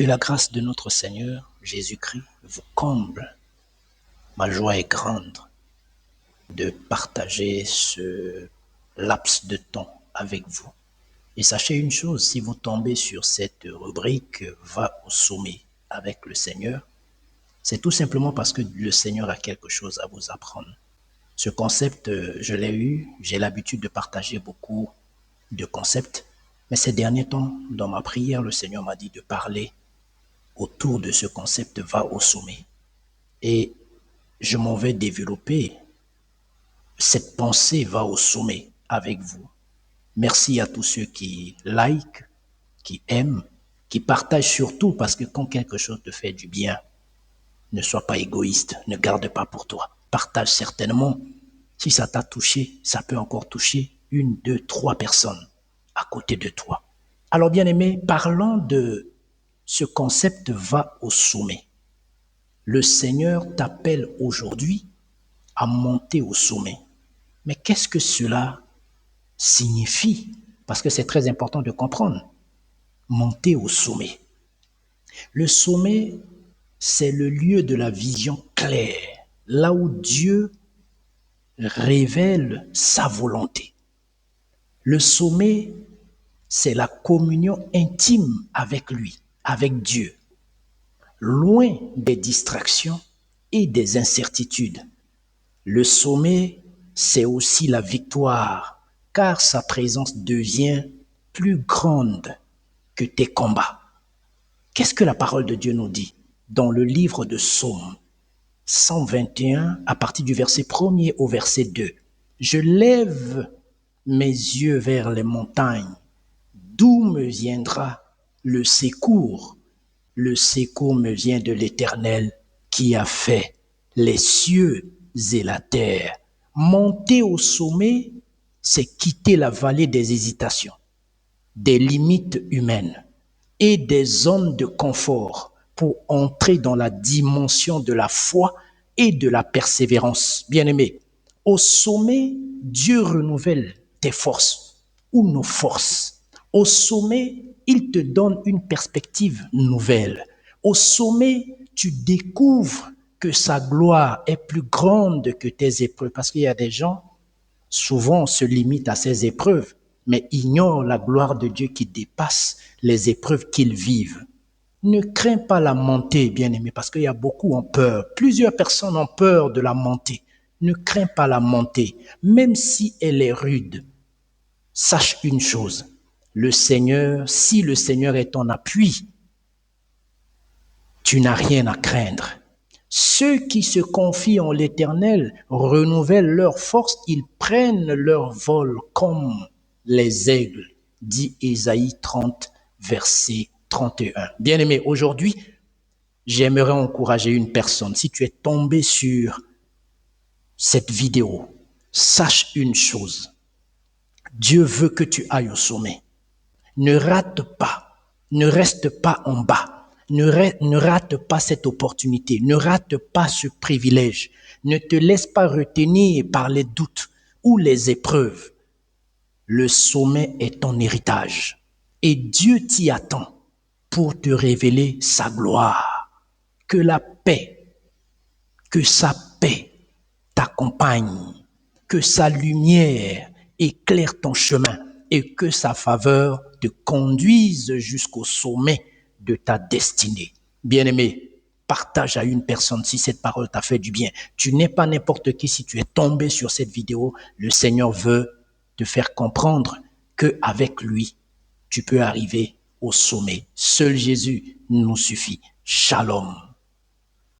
Que la grâce de notre Seigneur Jésus-Christ vous comble. Ma joie est grande de partager ce laps de temps avec vous. Et sachez une chose, si vous tombez sur cette rubrique « Va au sommet avec le Seigneur », c'est tout simplement parce que le Seigneur a quelque chose à vous apprendre. Ce concept, je l'ai eu, j'ai l'habitude de partager beaucoup de concepts, mais ces derniers temps, dans ma prière, le Seigneur m'a dit de parler autour de ce concept « Va au sommet ». Et je m'en vais développer cette pensée « Va au sommet » avec vous. Merci à tous ceux qui like, qui aiment, qui partagent surtout, parce que quand quelque chose te fait du bien, ne sois pas égoïste, ne garde pas pour toi. Partage certainement. Si ça t'a touché, ça peut encore toucher 1, 2, 3 personnes à côté de toi. Alors bien aimé, parlons de ce concept « Va au sommet ». Le Seigneur t'appelle aujourd'hui à monter au sommet. Mais qu'est-ce que cela signifie? Parce que c'est très important de comprendre. Monter au sommet. Le sommet, c'est le lieu de la vision claire, là où Dieu révèle sa volonté. Le sommet, c'est la communion intime avec lui, avec Dieu, loin des distractions et des incertitudes. Le sommet, c'est aussi la victoire, car sa présence devient plus grande que tes combats. Qu'est-ce que la parole de Dieu nous dit dans le livre de Psaume 121, à partir du verset 1er au verset 2? Je lève mes yeux vers les montagnes. D'où me viendra le secours? Le secours me vient de l'Éternel qui a fait les cieux et la terre. Monter au sommet, c'est quitter la vallée des hésitations, des limites humaines et des zones de confort pour entrer dans la dimension de la foi et de la persévérance. Bien-aimé, au sommet, Dieu renouvelle tes forces ou nos forces. Au sommet, il te donne une perspective nouvelle. Au sommet, tu découvres que sa gloire est plus grande que tes épreuves. Parce qu'il y a des gens, souvent, se limitent à ces épreuves, mais ignorent la gloire de Dieu qui dépasse les épreuves qu'ils vivent. Ne crains pas la montée, bien-aimé, parce qu'il y a beaucoup ont peur. Plusieurs personnes ont peur de la montée. Ne crains pas la montée, même si elle est rude. Sache une chose, si le Seigneur est ton appui, tu n'as rien à craindre. Ceux qui se confient en l'Éternel renouvellent leur force, ils prennent leur vol comme les aigles, dit Ésaïe 30, verset 31. Bien-aimé, aujourd'hui, j'aimerais encourager une personne. Si tu es tombé sur cette vidéo, sache une chose. Dieu veut que tu ailles au sommet. Ne rate pas, ne reste pas en bas. Ne rate pas cette opportunité, ne rate pas ce privilège. Ne te laisse pas retenir par les doutes ou les épreuves. Le sommet est ton héritage et Dieu t'y attend pour te révéler sa gloire. Que la paix, que sa paix t'accompagne, que sa lumière éclaire ton chemin et que sa faveur te conduise jusqu'au sommet de ta destinée. Bien-aimé, partage à une personne si cette parole t'a fait du bien. Tu n'es pas n'importe qui si tu es tombé sur cette vidéo. Le Seigneur veut te faire comprendre qu'avec lui, tu peux arriver au sommet. Seul Jésus nous suffit. Shalom.